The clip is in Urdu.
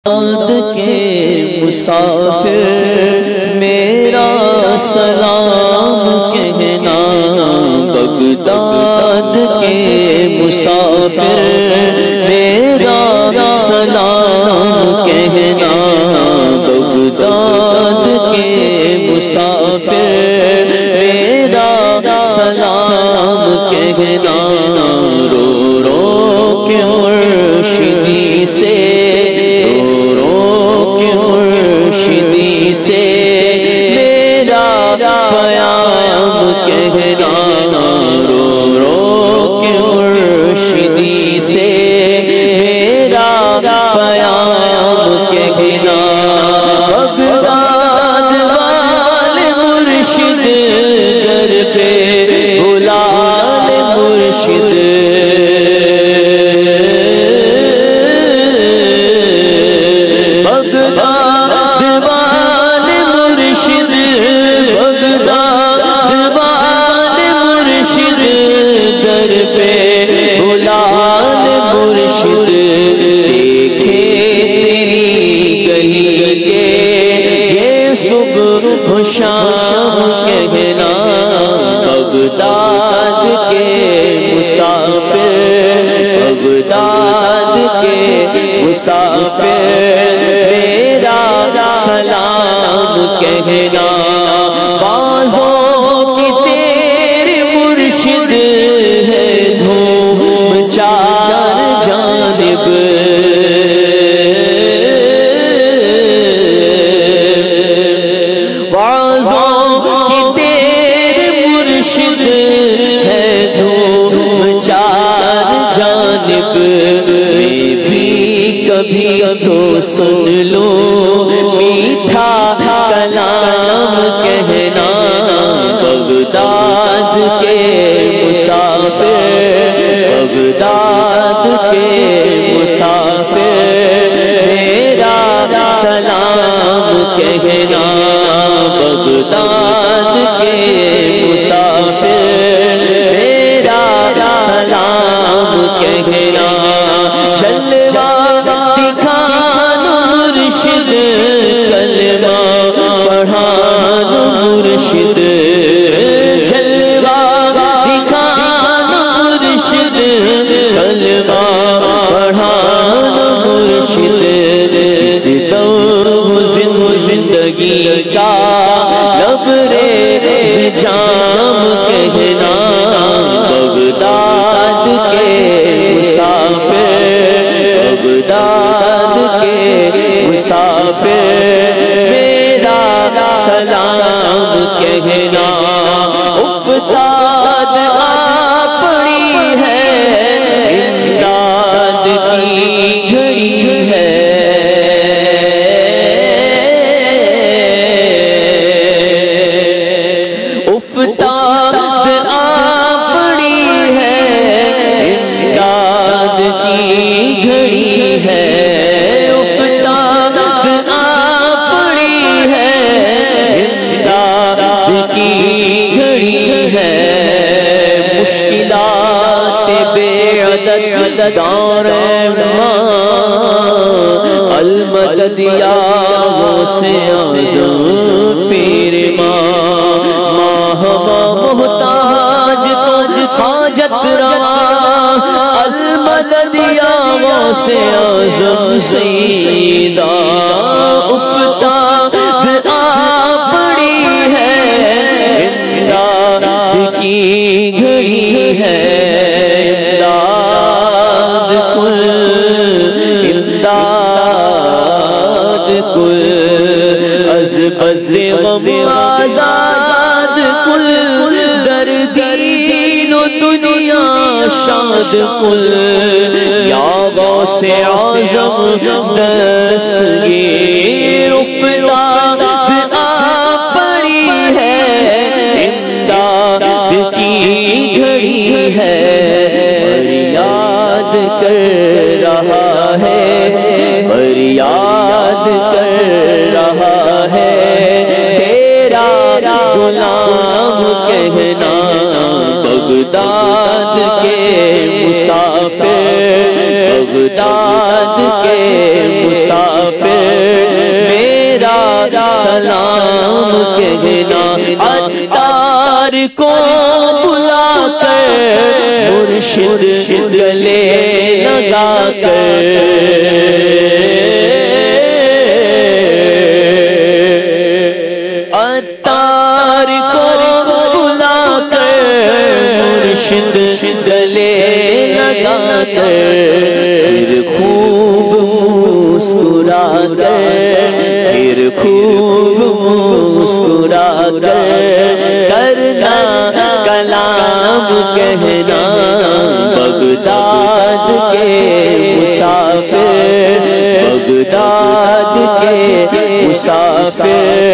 بغداد کے مسافر میرا سلام کہنا، بغداد کے مسافر میرا سلام کہنا، بغداد کے مسافر میرا سلام کہنا، رو رو کے مرشدی سے میرا پیام کہنا، رو رو کے مرشدی سے میرا پیام کہنا، بغداد والے مرشد در پہ بلا لے مرشد، شام کہنا، بغداد کے مسافر، بغداد کے مسافر میرا سلام کہنا، بازوں کی تیرے مرشد ہے دھوم چار جانب، کبھی تو سن لو میٹھا کلام کہنا، بغداد کے مسافر، بغداد کے مسافر میرا سلام کہنا، بغداد کے مسافر میرا سلام کہنا، مرشد جلوہ دکھان مرشد، کلمہ پڑھان مرشد، اس دور زندگی کا لبریز جام کہنا، بغداد کے مسافر، بغداد کے مسافر سلام کہنا، افتاد آ پڑی ہے امداد کی گھڑی ہے، افتاد آ پڑی ہے امداد کی گھڑی ہے، دار المدد یا غوث اعظم پیر ماں، ماں محتاج تو حاجت روا، المدد یا غوث اعظم سیدہ، افتاد آ پڑی ہے امداد کی گھڑی ہے، بزر غم آزاد کل، در دین و دنیا شاد کل، یا غوث اعظم دستگیر، افتاد آ پڑی ہے امداد کی گھڑی ہے، فریاد کر رہا ہے، فریاد کر رہا ہے تیرا غلام کہنا، بغداد کے مسافر، بغداد کے مسافر سلام کہنا، عطار کو بلا کر مرشد گلے لگا کر، عطار کو بلا کر مرشد گلے لگا کر، پھر خوب مسکرا کر، پھر خوب مسکرا کر کرنا کلام کہنا، بغداد کے مسافر، بغداد کے مسافر